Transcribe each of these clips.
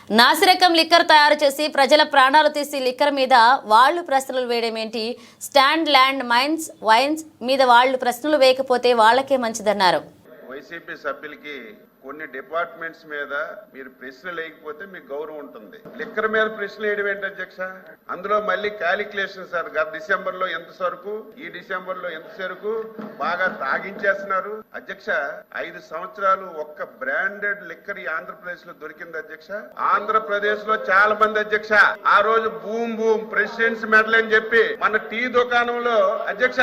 నాసిరకం లిక్కర్ తయారు చేసి ప్రజల ప్రాణాలు తీసి లిక్కర్ మీద వాళ్ళు ప్రశ్నలు వేయడం ఏంటి? స్టాండ్ ల్యాండ్ మైన్స్ వైన్స్ మీద వాళ్ళు ప్రశ్నలు వేయకపోతే వాళ్ళకే మంచిదన్నారు. వైసీపీ సభ్యులకి కొన్ని డిపార్ట్మెంట్స్ మీద మీరు ప్రశ్నలు వేయకపోతే మీకు గౌరవం ఉంటుంది. లిక్కర్ మీద ప్రశ్నలు వేయడం ఏంటి అధ్యక్ష? అందులో మళ్ళీ క్యాలిక్యులేషన్ సార్, గత డిసెంబర్ లో ఎంత సరుకు, ఈ డిసెంబర్ లో ఎంత సరుకు బాగా తాగించేస్తున్నారు అధ్యక్ష. 5 సంవత్సరాలు ఒక్క బ్రాండెడ్ లిక్కర్ ఈ ఆంధ్రప్రదేశ్ లో దొరికింది అధ్యక్ష. ఆంధ్రప్రదేశ్ లో చాలా మంది అధ్యక్ష ఆ రోజు బూమ్ బూమ్ ప్రెసిడెంట్స్ మెడల్ అని చెప్పి మన టీ దుకాణంలో అధ్యక్ష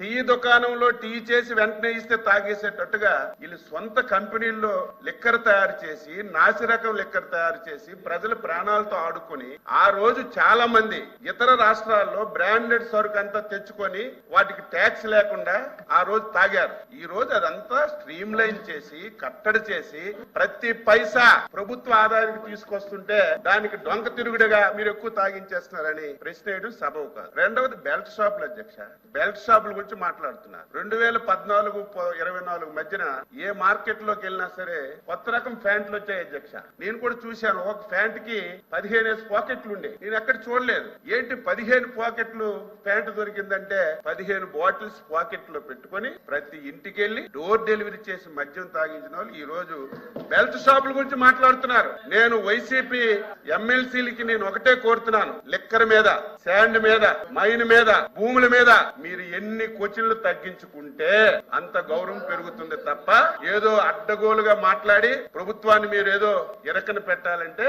టీ దుకాణంలో టీ చేసి వెంటనే ఇస్తే తాగేసేటట్టుగా వీళ్ళు సొంత కంపెనీల్లో లిక్కర్ తయారు చేసి నాసిరకం లిక్కర్ తయారు చేసి ప్రజల ప్రాణాలతో ఆడుకొని ఆ రోజు చాలా మంది ఇతర రాష్ట్రాల్లో బ్రాండెడ్ సరుకు అంతా తెచ్చుకొని వాటికి ట్యాక్స్ లేకుండా ఆ రోజు తాగారు. ఈ రోజు అదంతా స్ట్రీమ్ లైన్ చేసి కట్టడి చేసి ప్రతి పైసా ప్రభుత్వ ఆదాయానికి తీసుకొస్తుంటే దానికి డొంక తిరుగుడుగా మీరు ఎక్కువ తాగించేస్తున్నారని ప్రశ్న వేయడం సబబు కాదు. రెండవది బెల్ట్ షాపులు అధ్యక్ష. బెల్ట్ షాపుల గురించి మాట్లాడుతున్నారు. 2014-24 మధ్యన ఏ మార్కెట్ లోకి వెళ్ళినా సరే కొత్త రకం ప్యాంట్లు వచ్చాయి అధ్యక్ష. నేను కూడా చూశాను. ఒక ప్యాంట్ కి 15 పాకెట్లు ఉండే, నేను ఎక్కడ చూడలేదు. ఏంటి 15 పాకెట్లు ప్యాంట్ దొరికిందంటే 15 బాటిల్స్ పాకెట్ లో పెట్టుకుని ప్రతి ఇంటికి వెళ్లి డోర్ డెలివరీ చేసి మద్యం తాగించిన వాళ్ళు ఈ రోజు బెల్ట్ షాపుల గురించి మాట్లాడుతున్నారు. నేను వైసీపీ ఎమ్మెల్సీలకి నేను ఒకటే కోరుతున్నాను, లిక్కర్ మీద, శాండ్ మీద, మైన్ మీద, భూముల మీద మీరు ఎన్ని క్వశ్చన్లు తగ్గించుకుంటే అంత గౌరవం పెరుగుతుంది తప్ప ఏదో అడ్డగోలుగా మాట్లాడి ప్రభుత్వాన్ని మీరు ఏదో ఇరకన పెట్టాలంటే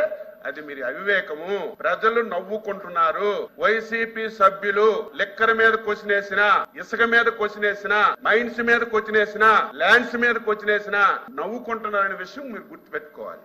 అది మీరు అవివేకము. ప్రజలు నవ్వుకుంటున్నారు. వైసీపీ సభ్యులు లిక్కర్ మీద క్వశ్చన్ వేసినా, ఇసుక మీద క్వశ్చన్ వేసినా, మైన్స్ మీద క్వశ్చన్ వేసినా, ల్యాండ్స్ మీద క్వశ్చన్ వేసినా నవ్వుకుంటున్నారనే విషయం మీరు గుర్తుపెట్టుకోవాలి.